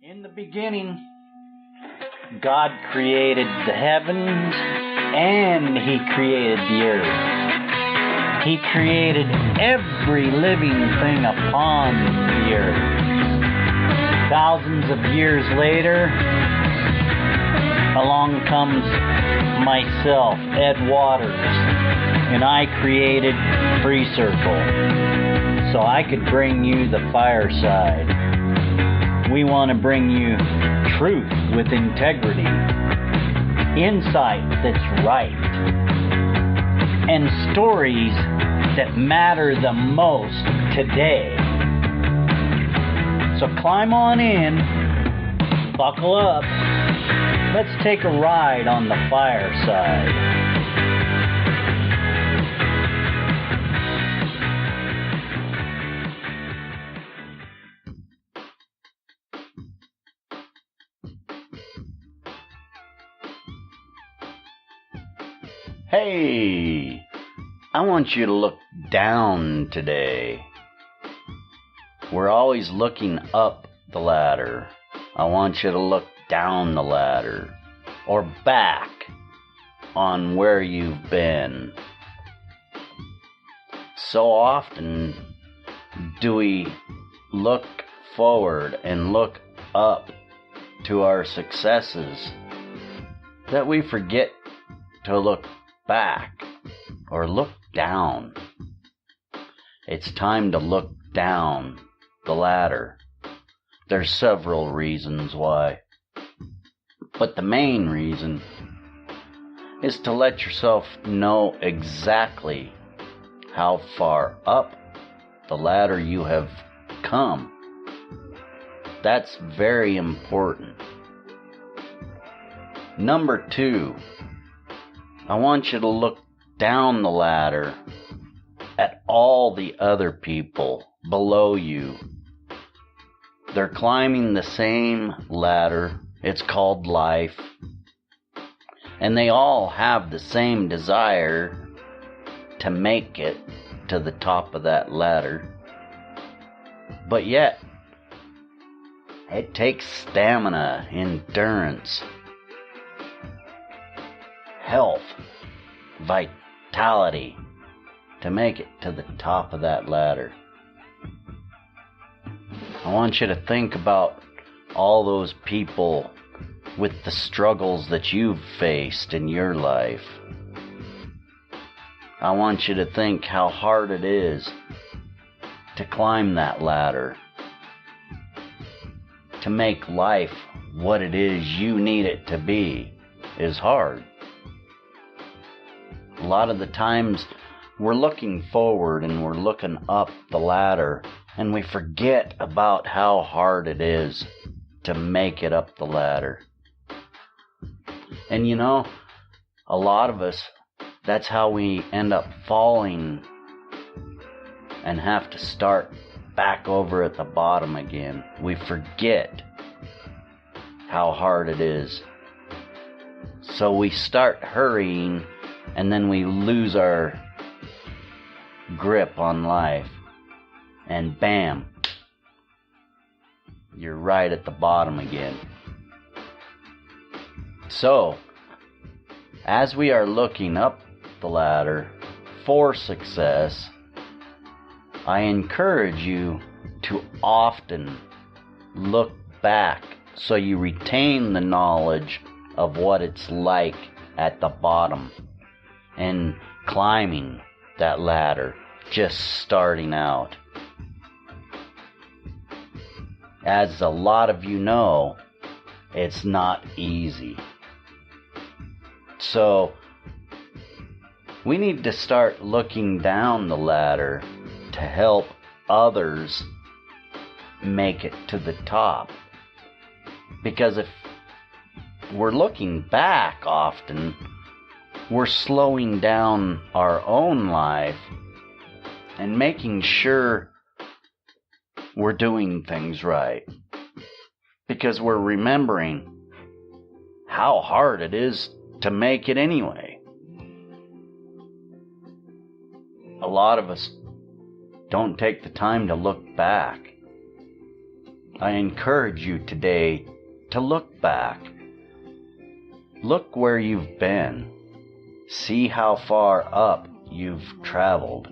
In the beginning, God created the heavens and He created the earth. He created every living thing upon the earth. Thousands of years later, along comes myself, Ed Waters, and I created Freecircle so I could bring you the fireside. We want to bring you truth with integrity, insight that's right, and stories that matter the most today. So climb on in, buckle up, let's take a ride on the fireside. Hey, I want you to look down today. We're always looking up the ladder. I want you to look down the ladder or back on where you've been. So often do we look forward and look up to our successes that we forget to look back or look down. It's time to look down the ladder. There's several reasons why, but the main reason is to let yourself know exactly how far up the ladder you have come. That's very important. Number 2, I want you to look down the ladder at all the other people below you. They're climbing the same ladder. It's called life. And they all have the same desire to make it to the top of that ladder. But yet, it takes stamina, endurance, health, vitality to make it to the top of that ladder. I want you to think about all those people with the struggles that you've faced in your life. I want you to think how hard it is to climb that ladder, to make life what it is you need it to be is hard. A lot of the times we're looking forward and we're looking up the ladder and we forget about how hard it is to make it up the ladder. And you know, a lot of us, that's how we end up falling and have to start back over at the bottom again. We forget how hard it is. So we start hurrying and then we lose our grip on life. And bam, you're right at the bottom again. So, as we are looking up the ladder for success, I encourage you to often look back so you retain the knowledge of what it's like at the bottom and climbing that ladder, just starting out. As a lot of you know, it's not easy. So, we need to start looking down the ladder to help others make it to the top. Because if we're looking back often, we're slowing down our own life and making sure we're doing things right. Because we're remembering how hard it is to make it anyway. A lot of us don't take the time to look back. I encourage you today to look back. Look where you've been. See how far up you've traveled.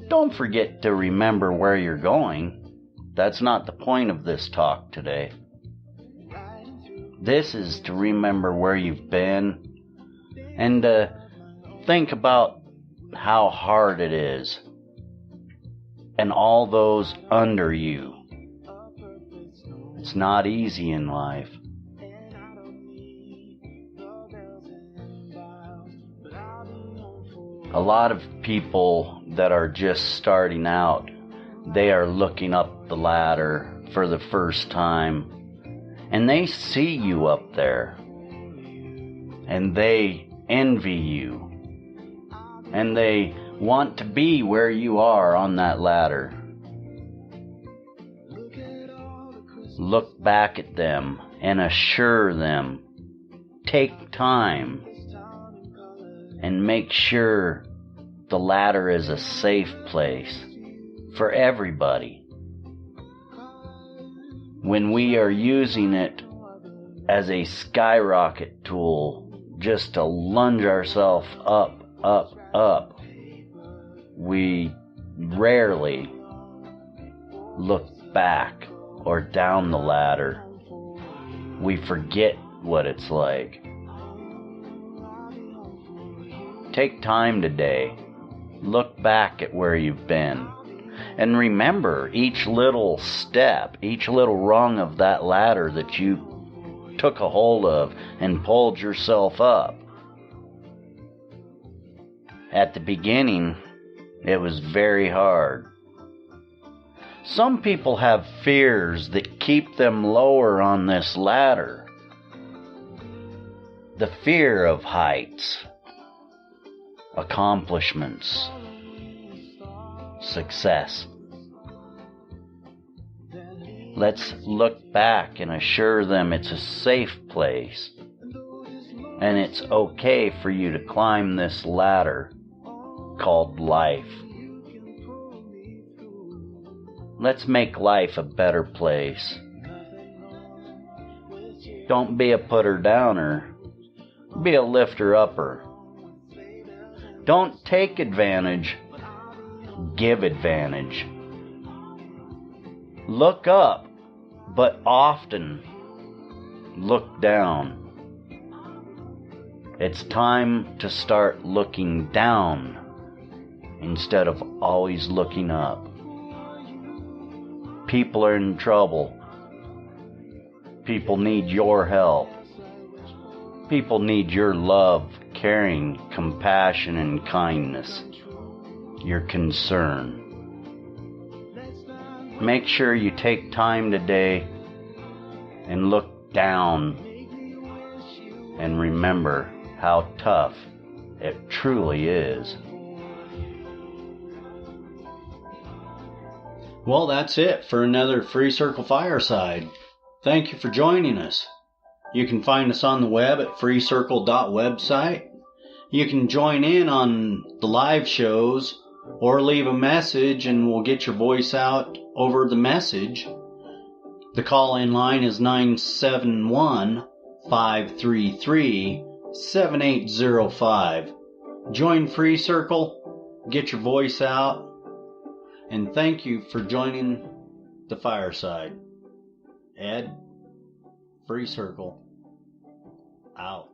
Don't forget to remember where you're going. That's not the point of this talk today. This is to remember where you've been and to think about how hard it is and all those under you. It's not easy in life. A lot of people that are just starting out, they are looking up the ladder for the first time, and they see you up there, and they envy you, and they want to be where you are on that ladder. Look back at them and assure them. Take time and make sure the ladder is a safe place for everybody. When we are using it as a skyrocket tool just to lunge ourselves up, we rarely look back or down the ladder. We forget what it's like. Take time today. Look back at where you've been. And remember each little step, each little rung of that ladder that you took a hold of and pulled yourself up. At the beginning, it was very hard. Some people have fears that keep them lower on this ladder. The fear of heights, accomplishments, success. Let's look back and assure them it's a safe place and it's okay for you to climb this ladder called life. Let's make life a better place. Don't be a putter-downer. Be a lifter-upper. Don't take advantage. Give advantage. Look up, but often look down. It's time to start looking down instead of always looking up. People are in trouble. People need your help. People need your love, caring, compassion, and kindness. Your concern. Make sure you take time today and look down and remember how tough it truly is. Well, that's it for another Free Circle Fireside. Thank you for joining us. You can find us on the web at freecircle.website. You can join in on the live shows or leave a message and we'll get your voice out over the message. The call-in line is 971-533-7805. Join Free Circle, get your voice out, and thank you for joining the Fireside. Ed, Free Circle, out.